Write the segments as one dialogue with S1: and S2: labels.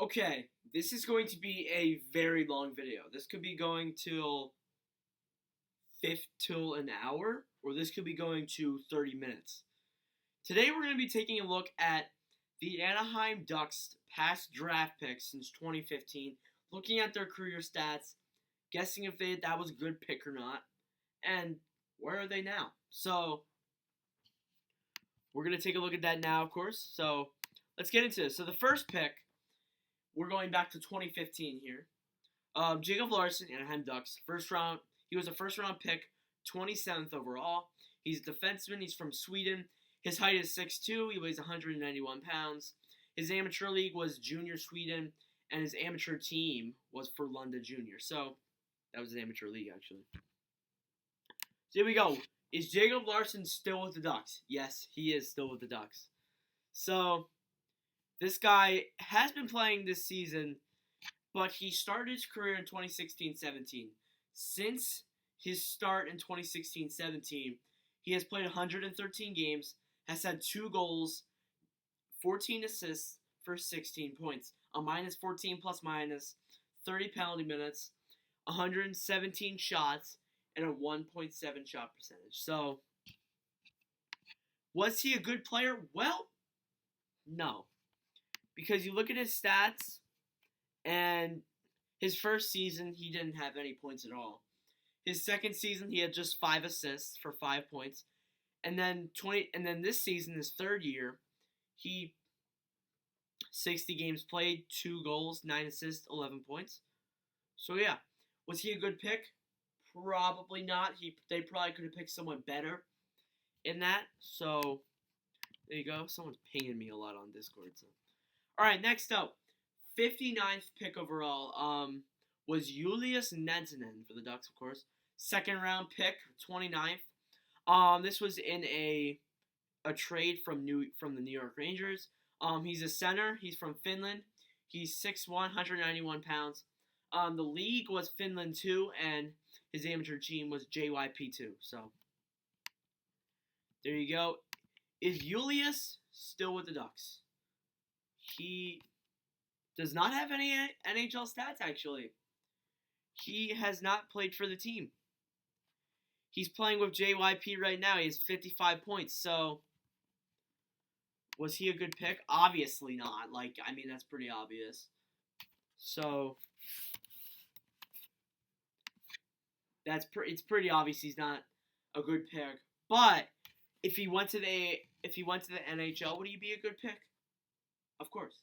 S1: Okay, this is going to be a very long video. This could be going till an hour, or this could be going to 30 minutes. Today we're going to be taking a look at the Anaheim Ducks past draft picks since 2015, looking at their career stats, guessing if that was a good pick or not, and where are they now? So we're going to take a look at that now, of course. So let's get into this. So the first pick, we're going back to 2015 here. Jacob Larson, Anaheim Ducks, first round. He was a first round pick, 27th overall. He's a defenseman. He's from Sweden. His height is 6'2". He weighs 191 pounds. His amateur league was Junior Sweden, and his amateur team was for London Junior. So that was his amateur league, actually. So here we go. Is Jacob Larson still with the Ducks? Yes, he is still with the Ducks. So this guy has been playing this season, but he started his career in 2016-17. Since his start in 2016-17, he has played 113 games, has had 2 goals, 14 assists for 16 points, a minus 14 plus minus, 30 penalty minutes, 117 shots, and a 1.7 shot percentage. So, was he a good player? Well, no. Because you look at his stats, and his first season, he didn't have any points at all. His second season, he had just 5 assists for 5 points. And then this season, his third year, he 60 games played, 2 goals, 9 assists, 11 points. So yeah, was he a good pick? Probably not. They probably could have picked someone better in that. So there you go. Someone's pinging me a lot on Discord. So all right, next up, 59th pick overall was Julius Netsinen for the Ducks, of course. Second round pick, 29th. This was in a trade from the New York Rangers. He's a center. He's from Finland. He's 6'1", 191 pounds. The league was Finland 2, and his amateur team was JYP 2. So there you go. Is Julius still with the Ducks? He does not have any NHL stats, actually. He has not played for the team. He's playing with JYP right now. He has 55 points. So, was he a good pick? Obviously not. That's pretty obvious. So, it's pretty obvious he's not a good pick. But if he went to the NHL, would he be a good pick? Of course.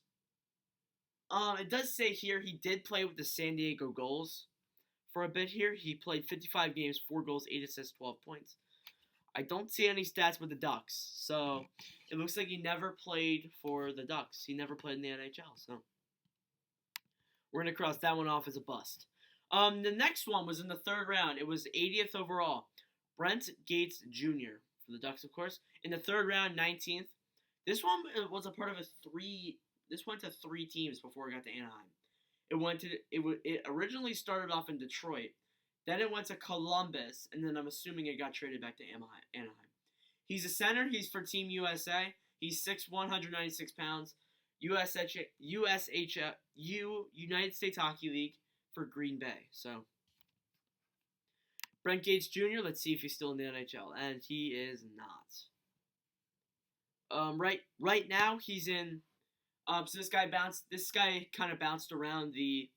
S1: It does say here he did play with the San Diego Gulls for a bit here. He played 55 games, 4 goals, 8 assists, 12 points. I don't see any stats with the Ducks, so it looks like he never played for the Ducks. He never played in the NHL, so we're going to cross that one off as a bust. The next one was in the third round. It was 80th overall. Brent Gates Jr. for the Ducks, of course. In the third round, 19th. This one was a part of This went to 3 teams before it got to Anaheim. It originally started off in Detroit, then it went to Columbus, and then I'm assuming it got traded back to Anaheim. He's a center. He's for Team USA. He's 6'1", 196 pounds. United States Hockey League for Green Bay. So Brent Gates Jr. Let's see if he's still in the NHL, and he is not. Right now he's in. So this guy kind of bounced around the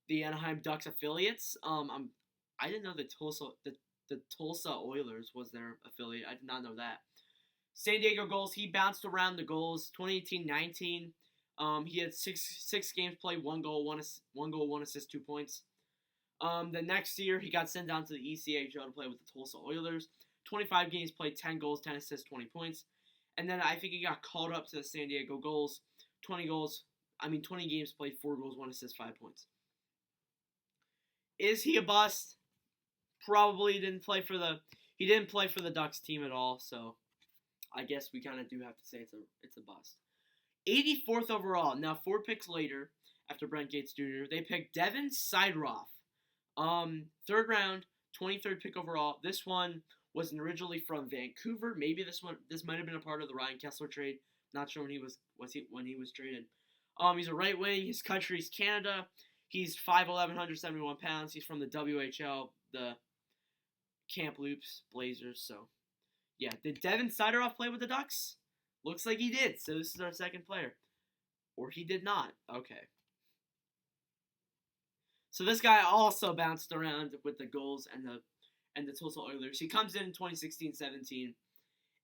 S1: Anaheim Ducks affiliates. I didn't know the Tulsa Oilers was their affiliate. I did not know that. San Diego Gulls. He bounced around the goals. 2018-19. He had six games played, 1 goal, 1 assist, 2 points. The next year he got sent down to the ECHL to play with the Tulsa Oilers. 25 games played, 10 goals, 10 assists, 20 points. And then I think he got called up to the San Diego Gulls. 20 games played, 4 goals, 1 assist, 5 points. Is he a bust? Probably he didn't play for the Ducks team at all, so I guess we kind of do have to say it's a bust. 84th overall. Now 4 picks later, after Brent Gates Jr., they picked Devin Sidroff. Third round, 23rd pick overall. This one was originally from Vancouver. Maybe this might have been a part of the Ryan Kessler trade. Not sure when he was traded. He's a right wing. His country's Canada. He's 5'11", 171 pounds. He's from the WHL, the Kamloops Blazers. So, yeah. Did Devin Sideroff play with the Ducks? Looks like he did. So this is our second player. Or he did not. Okay. So this guy also bounced around with the goals and the Tulsa Oilers. He comes in 2016-17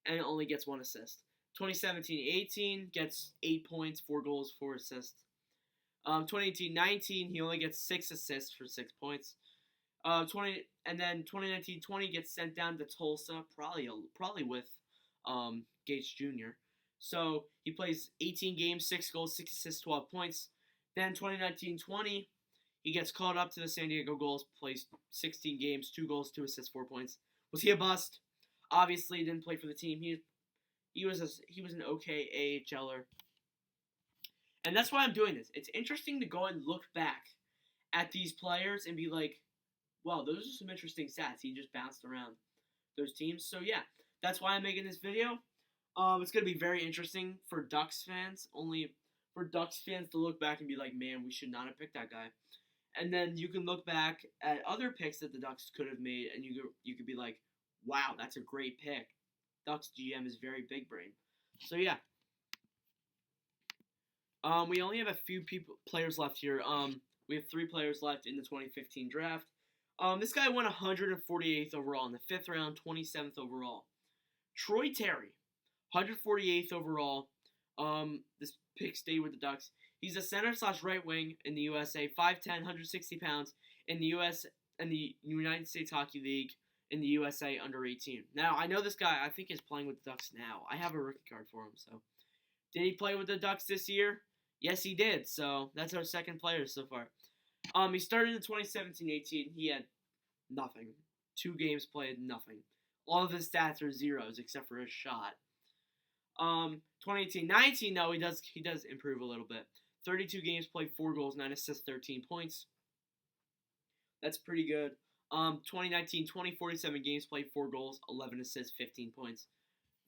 S1: and only gets 1 assist. 2017-18 gets 8 points, 4 goals, 4 assists. 2018-19 he only gets 6 assists for 6 points. 2019-20 gets sent down to Tulsa, probably with Gates Jr. So he plays 18 games, 6 goals, 6 assists, 12 points. Then 2019-20 he gets called up to the San Diego Gulls, plays 16 games, 2 goals, 2 assists, 4 points. Was he a bust? Obviously, he didn't play for the team. He was an okay AHLer. And that's why I'm doing this. It's interesting to go and look back at these players and be like, wow, those are some interesting stats. He just bounced around those teams. So, yeah, that's why I'm making this video. It's going to be very interesting for Ducks fans. Only for Ducks fans to look back and be like, man, we should not have picked that guy. And then you can look back at other picks that the Ducks could have made, and you could be like, wow, that's a great pick. Ducks GM is very big brain. So, yeah. We only have a few players left here. We have 3 players left in the 2015 draft. This guy went 148th overall in the 5th round, 27th overall. Troy Terry, 148th overall. This pick stayed with the Ducks. He's a center / right wing in the USA, 5'10", 160 pounds in the United States Hockey League in the USA under 18. Now, I know this guy, I think is playing with the Ducks now. I have a rookie card for him, so. Did he play with the Ducks this year? Yes, he did. So, that's our second player so far. He started in 2017-18. He had nothing. 2 games played, nothing. All of his stats are zeros except for his shot. 2018-19, though, he does improve a little bit. 32 games played, 4 goals, 9 assists, 13 points. That's pretty good. 2019-20, 47 games played, 4 goals, 11 assists, 15 points.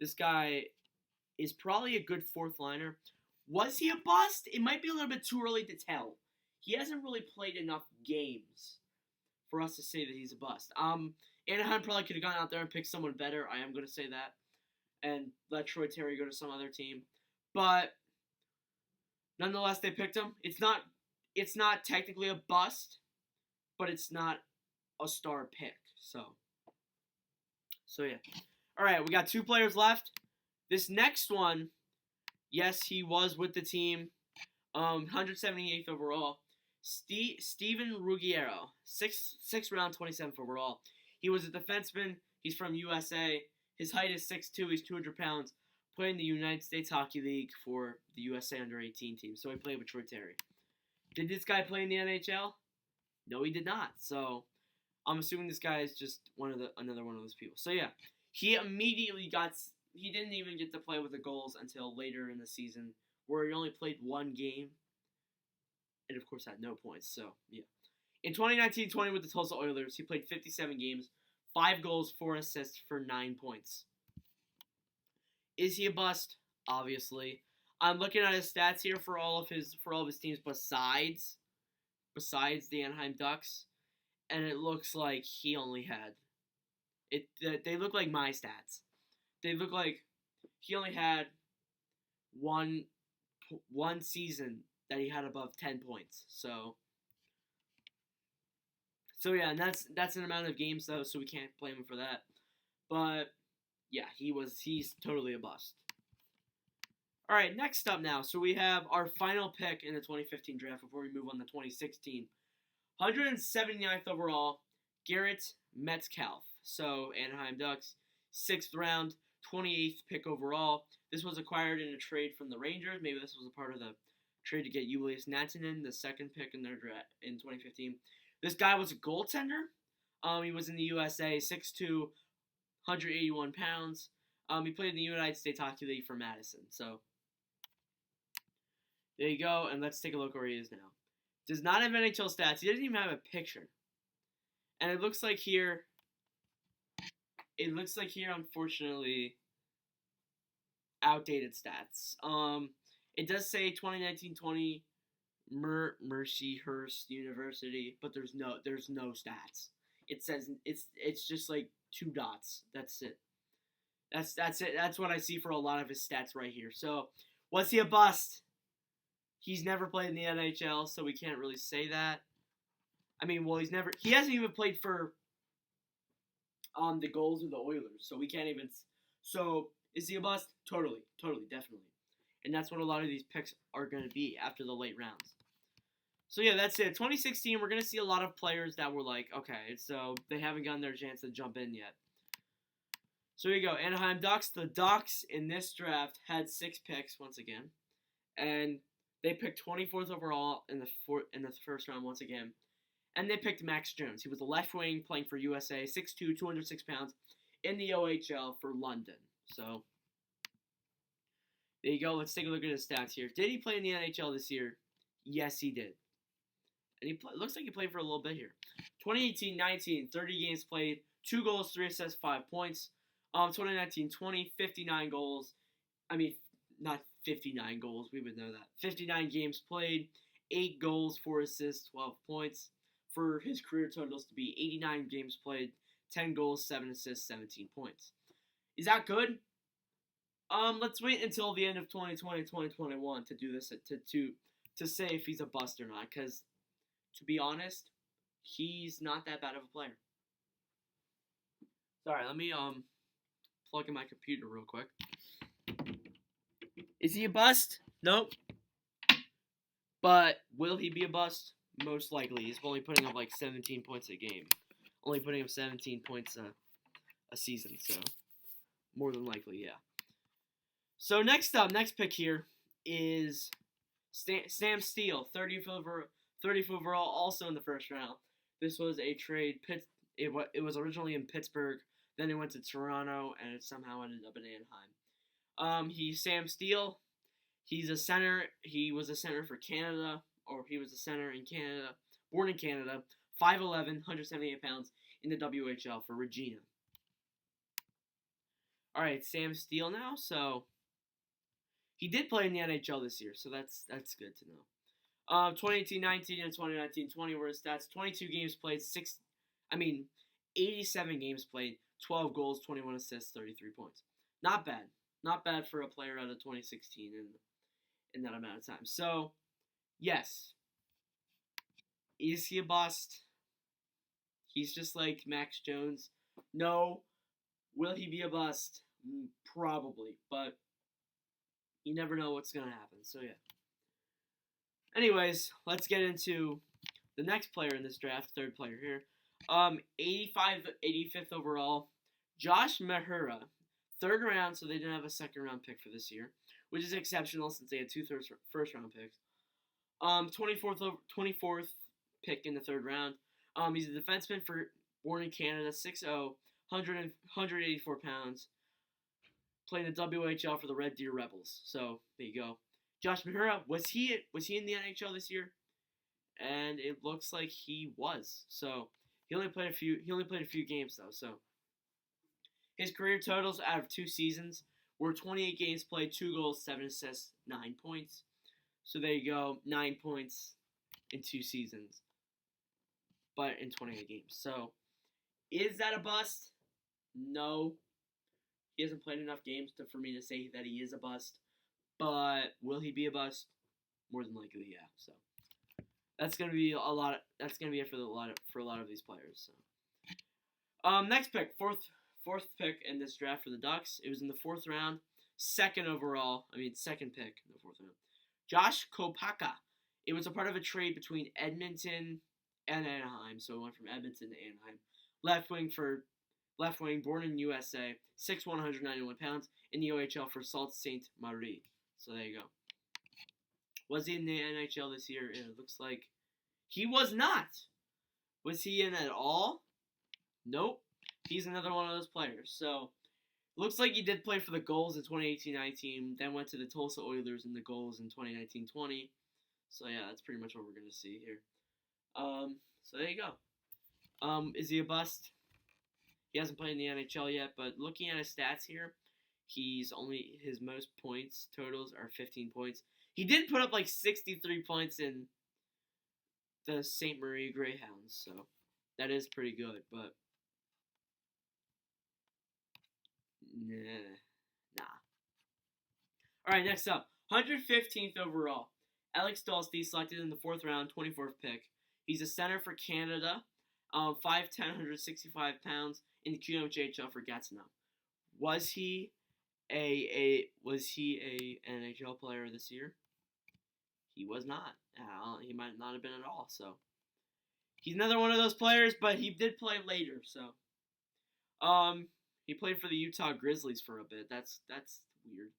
S1: This guy is probably a good 4th liner. Was he a bust? It might be a little bit too early to tell. He hasn't really played enough games for us to say that he's a bust. Anaheim probably could have gone out there and picked someone better. I am going to say that. And let Troy Terry go to some other team. But nonetheless, they picked him. It's not technically a bust, but it's not a star pick. So yeah. All right, we got 2 players left. This next one, yes, he was with the team. 178th overall. Steven Ruggiero, 6th round, 27th overall. He was a defenseman. He's from USA. His height is 6'2". He's 200 pounds. Played in the United States Hockey League for the USA Under-18 team. So he played with Troy Terry. Did this guy play in the NHL? No, he did not. So I'm assuming this guy is just another one of those people. So yeah, he immediately he didn't even get to play with the goals until later in the season, where he only played 1 game. And of course had no points. So yeah. In 2019-20 with the Tulsa Oilers, he played 57 games, 5 goals, 4 assists for 9 points. Is he a bust? Obviously. I'm looking at his stats here for all of his teams besides the Anaheim Ducks, and it looks like he only had they look like my stats. They look like he only had one season that he had above 10 points. So yeah, and that's an amount of games though, so we can't blame him for that. But yeah, he's totally a bust. All right, next up now. So we have our final pick in the 2015 draft before we move on to 2016. 179th overall, Garrett Metcalf. So Anaheim Ducks, 6th round, 28th pick overall. This was acquired in a trade from the Rangers. Maybe this was a part of the trade to get Julius Nattinen, the 2nd pick in their draft in 2015. This guy was a goaltender. He was in the USA, 6'2", 181 pounds. He played in the United States Hockey League for Madison. So there you go, and let's take a look where he is now. Does not have NHL stats. He doesn't even have a picture. And it looks like here, unfortunately, outdated stats. It does say 2019-20 Mercyhurst University, but there's no stats. It says it's just like 2 dots. That's it. That's it. That's what I see for a lot of his stats right here. So, was he a bust? He's never played in the NHL, so we can't really say that. I mean, well, he hasn't even played for the goals of the Oilers, so we can't even. So, is he a bust? Totally, definitely. And that's what a lot of these picks are going to be after the late rounds. So yeah, that's it. 2016, we're going to see a lot of players that were like, okay, so they haven't gotten their chance to jump in yet. So here you go, Anaheim Ducks. The Ducks in this draft had 6 picks once again, and they picked 24th overall in the first round once again, and they picked Max Jones. He was a left wing playing for USA, 6'2", 206 pounds, in the OHL for London. So there you go. Let's take a look at his stats here. Did he play in the NHL this year? Yes, he did. And looks like he played for a little bit here. 2018-19, 30 games played, 2 goals, 3 assists, 5 points. 2019-20, 59 goals. I mean, not 59 goals. We would know that. 59 games played, 8 goals, 4 assists, 12 points. For his career totals to be 89 games played, 10 goals, 7 assists, 17 points. Is that good? Let's wait until the end of 2020, 2021 to do this, to say if he's a bust or not, because, to be honest, he's not that bad of a player. Sorry, let me, plug in my computer real quick. Is he a bust? Nope. But will he be a bust? Most likely. He's only putting up like 17 points a game. Only putting up 17 points a season, so more than likely, yeah. So next pick here is Sam Steele, 30th overall, also in the first round. This was a trade. It was originally in Pittsburgh, then it went to Toronto, and it somehow ended up in Anaheim. He's Sam Steele. He's a center. He was a center for Canada, or he was a center in Canada, born in Canada, 5'11", 178 pounds, in the WHL for Regina. All right, Sam Steele now. So he did play in the NHL this year, so that's good to know. 2018-19 and 2019-20 were his stats. 22 games played, 87 games played, 12 goals, 21 assists, 33 points. Not bad. Not bad for a player out of 2016 in that amount of time. So, yes. Is he a bust? He's just like Max Jones. No. Will he be a bust? Probably. But you never know what's going to happen. So, yeah. Anyways, let's get into the next player in this draft. Third player here. 85th overall. Josh Mahura. Third round, so they didn't have a second round pick for this year, which is exceptional since they had 2 first round picks. 24th pick in the third round. He's a defenseman born in Canada, 6'0", 184 pounds. Playing the WHL for the Red Deer Rebels. So there you go. Josh Mahura, was he in the NHL this year? And it looks like he was. So he only played a few games though. So his career totals out of 2 seasons were 28 games played, 2 goals, 7 assists, 9 points. So there you go, 9 points in 2 seasons, but in 28 games. So is that a bust? No. He hasn't played enough games for me to say that he is a bust. But will he be a bust? More than likely, yeah. So that's gonna be That's gonna be it for a lot of these players. So next pick, fourth pick in this draft for the Ducks. It was in the 4th round, second pick in the 4th round. Josh Kopaka. It was a part of a trade between Edmonton and Anaheim, so it went from Edmonton to Anaheim. Left wing, born in USA, 6'1", 191 pounds, in the OHL for Sault Ste. Marie. So there you go. Was he in the NHL this year? It looks like he was not. Was he in at all? Nope. He's another one of those players. So, looks like he did play for the Gulls in 2018-19, then went to the Tulsa Oilers in the Gulls in 2019-20. So, yeah, that's pretty much what we're going to see here. So, there you go. Is he a bust? He hasn't played in the NHL yet, but looking at his stats here, his most points totals are 15 points. He did put up like 63 points in the St. Marie Greyhounds, so that is pretty good, but nah. All right, next up, 115th overall, Alex Dolsty selected in the 4th round, 24th pick. He's a center for Canada, 5'10", 165 pounds in the QMJHL for Gatineau. Was he a NHL player this year? He was not. He might not have been at all. So he's another one of those players, but he did play later. So he played for the Utah Grizzlies for a bit. That's weird.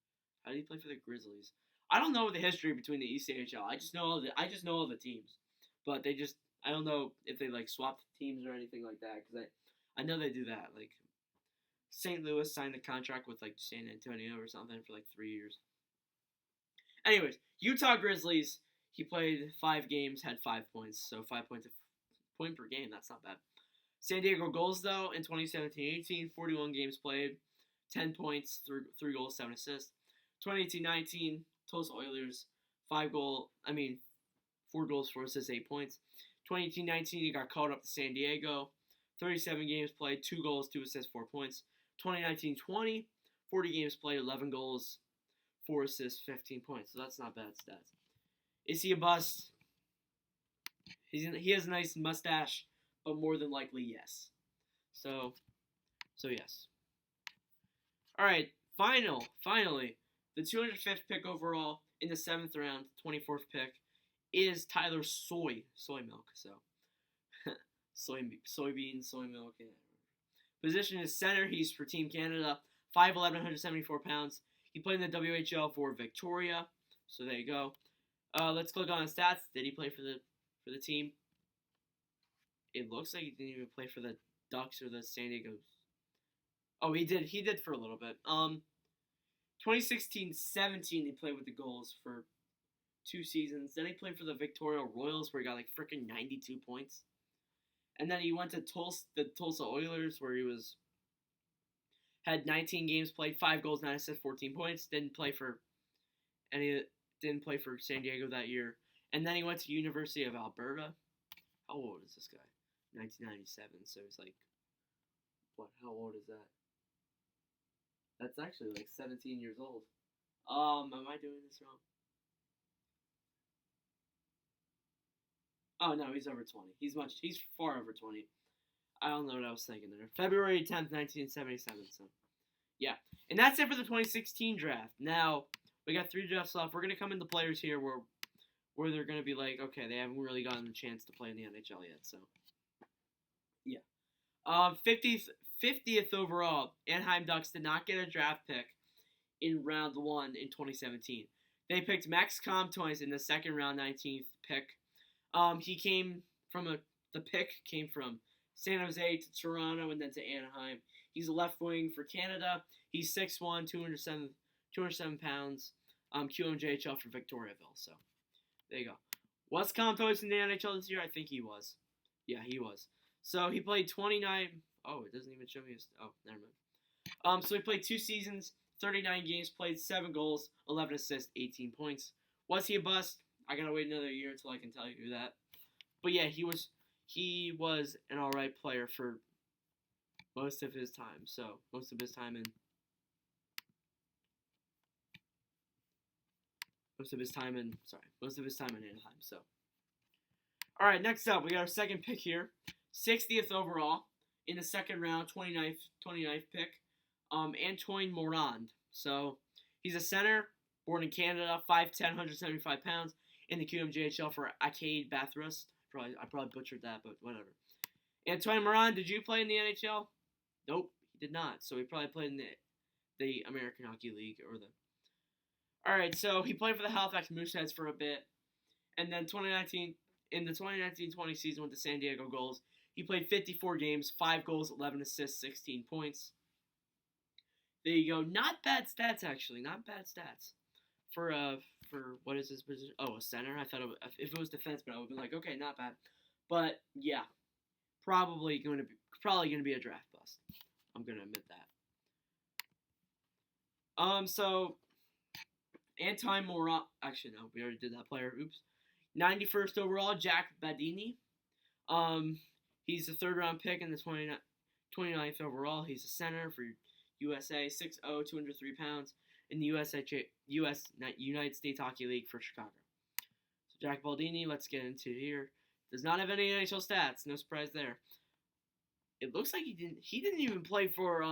S1: How did he play for the Grizzlies? I don't know the history between the ECHL. I just know all the teams, but I don't know if they like swapped teams or anything like that because I know they do that. Like St. Louis signed a contract with like San Antonio or something for like 3 years. Anyways, Utah Grizzlies. He played 5 games, had 5 points, so 5 points a point per game. That's not bad. San Diego Gulls though in 2017-18, 41 games played, 10 points, 3 goals, 7 assists. 2018-19, Tulsa Oilers, 4 goals, 4 assists, 8 points. 2018-19, he got called up to San Diego, 37 games played, 2 goals, 2 assists, 4 points. 2019-20, 40 games played, 11 goals, 4 assists, 15 points. So that's not bad stats. Is he a bust? He has a nice mustache, but more than likely, yes. So yes. All right, finally, the 205th pick overall in the 7th round, 24th pick, is Tyler Soy Milk. So soybeans, soy milk. Yeah. Position is center. He's for Team Canada. 5'11", 174 pounds. He played in the WHL for Victoria. So there you go. Let's click on his stats. Did he play for the team? It looks like he didn't even play for the Ducks or the San Diego. Oh, he did. He did for a little bit. 2016-17, he played with the Gulls for 2 seasons. Then he played for the Victoria Royals, where he got like freaking 92 points. And then he went to the Tulsa Oilers, where he had 19 games played, 5 goals, 9 assists, 14 points. Didn't play for San Diego that year. And then he went to University of Alberta. How old is this guy? 1997. So he's like, what? How old is that? That's actually like 17 years old. Am I doing this wrong? Oh no, he's over 20. He's far over 20. I don't know what I was thinking there. February 10th, 1977. So, yeah. And that's it for the 2016 draft. Now, we got 3 drafts left. We're going to come into players here where they're going to be like, okay, they haven't really gotten the chance to play in the NHL yet. So, yeah. 50th overall, Anahiem Ducks did not get a draft pick in round 1 in 2017. They picked Max Comtois in the 2nd round, 19th pick. The pick came from San Jose to Toronto and then to Anaheim. He's a left wing for Canada. He's 6'1", 207 pounds. QMJHL for Victoriaville. So there you go. Was Comtois in the NHL this year? I think he was. Yeah, he was. So he played 29. Oh, it doesn't even show me his. Oh, never mind. So he played 2 seasons, 39 games played, 7 goals, 11 assists, 18 points. Was he a bust? I gotta wait another year until I can tell you that. But yeah, he was an alright player for most of his time. So most of his time in Anaheim. So alright, next up we got our second pick here. 60th overall in the 2nd round, 29th pick. Antoine Morand. So he's a center, born in Canada, 5'10", 175 pounds. In the QMJHL for Arcade Bathurst. I probably butchered that, but whatever. Antoine Morand, did you play in the NHL? Nope, he did not. So he probably played in the American Hockey League or the. All right, so he played for the Halifax Mooseheads for a bit, and then in the 2019-20 season with the San Diego Gulls, he played 54 games, 5 goals, 11 assists, 16 points. There you go. Not bad stats, actually. Not bad stats for what is his position? Oh, a center. I thought if it was defenseman, I would have been like, okay, not bad. But yeah, probably going to be a draft bust. I'm going to admit that. So Anti-Moron. Actually, no, we already did that player. Oops. 91st overall, Jack Badini. Um, he's the third round pick in the 29th overall. He's a center for USA, 6'0", 203 pounds in the United States Hockey League for Chicago. So Jack Baldini, let's get into here. Does not have any NHL stats. No surprise there. It looks like he didn't even play for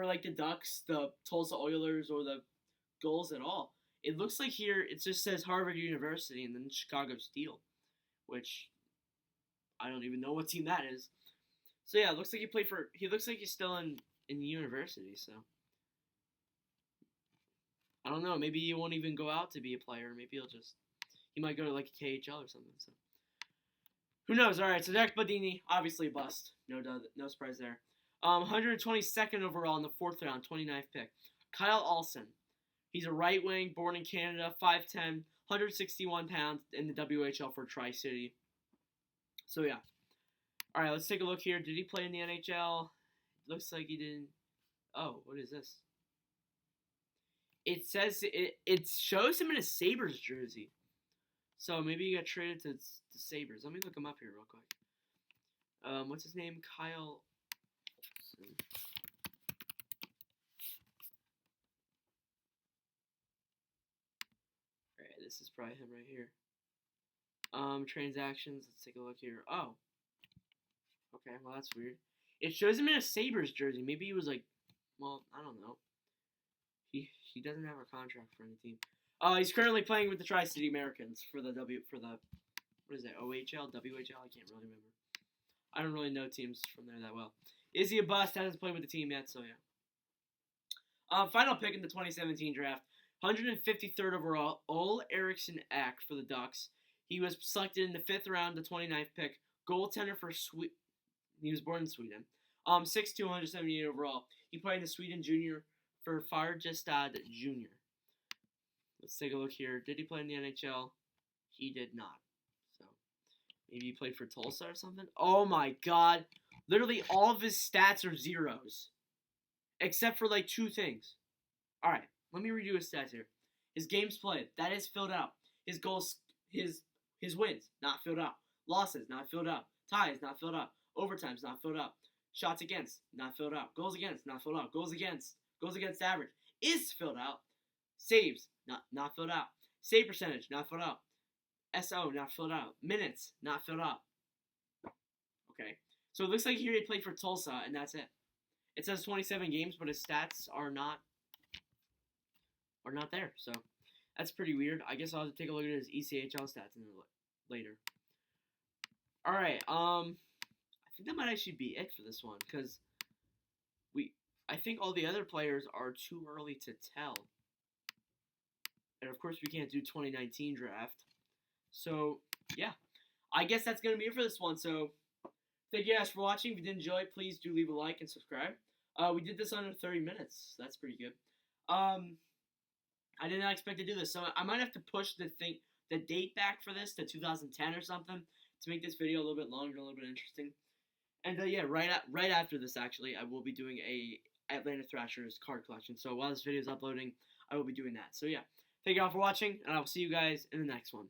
S1: like the Ducks, the Tulsa Oilers, or the Gulls at all. It looks like here it just says Harvard University and then Chicago Steel, which I don't even know what team that is. So yeah, it looks like he looks like he's still in university, so I don't know, maybe he won't even go out to be a player. Maybe he might go to like a KHL or something, so who knows? Alright, so Jack Badini, obviously a bust. No surprise there. 122nd overall in the 4th round, 29th pick. Kyle Olsen. He's a right wing, born in Canada, 5'10", 161 pounds in the WHL for Tri-City. So yeah. Alright, let's take a look here. Did he play in the NHL? Looks like he didn't. Oh, what is this? It says it shows him in a Sabres jersey. So maybe he got traded to the Sabres. Let me look him up here real quick. What's his name? Kyle. Alright, this is probably him right here. Transactions. Let's take a look here. Oh. Okay, well that's weird. It shows him in a Sabres jersey. Maybe he was like, well, I don't know. He doesn't have a contract for any team. He's currently playing with the Tri-City Americans for the what is that? OHL, WHL? I can't really remember. I don't really know teams from there that well. Is he a bust? Hasn't played with the team yet, so yeah. Final pick in the 2017 draft, 153rd overall, Ole Eriksson Ek for the Ducks. He was selected in the 5th round, the 29th pick, goaltender for Sweden. He was born in Sweden. 6'2", 178 overall. He played in the Sweden junior for Färjestad Junior. Let's take a look here. Did he play in the NHL? He did not. So maybe he played for Tulsa or something. Oh my God! Literally all of his stats are zeros, except for like 2 things. All right, let me redo his stats here. His games played, that is filled out. His goals, his wins, not filled out. Losses, not filled out. Ties, not filled out. Overtimes, not filled out. Shots against, not filled out. Goals against, not filled out. Goals against average is filled out. Saves, not filled out. Save percentage, not filled out. SO, not filled out. Minutes, not filled out. Okay, so it looks like here he played for Tulsa, and that's it. It says 27 games, but his stats are not there. So that's pretty weird. I guess I'll have to take a look at his ECHL stats later. All right. I think that might actually be it for this one because I think all the other players are too early to tell, and of course we can't do 2019 draft. So yeah, I guess that's gonna be it for this one. So thank you guys for watching. If you did enjoy, please do leave a like and subscribe. We did this under 30 minutes. That's pretty good. I did not expect to do this, so I might have to push the date back for this to 2010 or something to make this video a little bit longer, a little bit interesting. And yeah, right after this, actually, I will be doing a Atlanta Thrashers card collection. So while this video is uploading, I will be doing that. So yeah, thank you all for watching, and I will see you guys in the next one.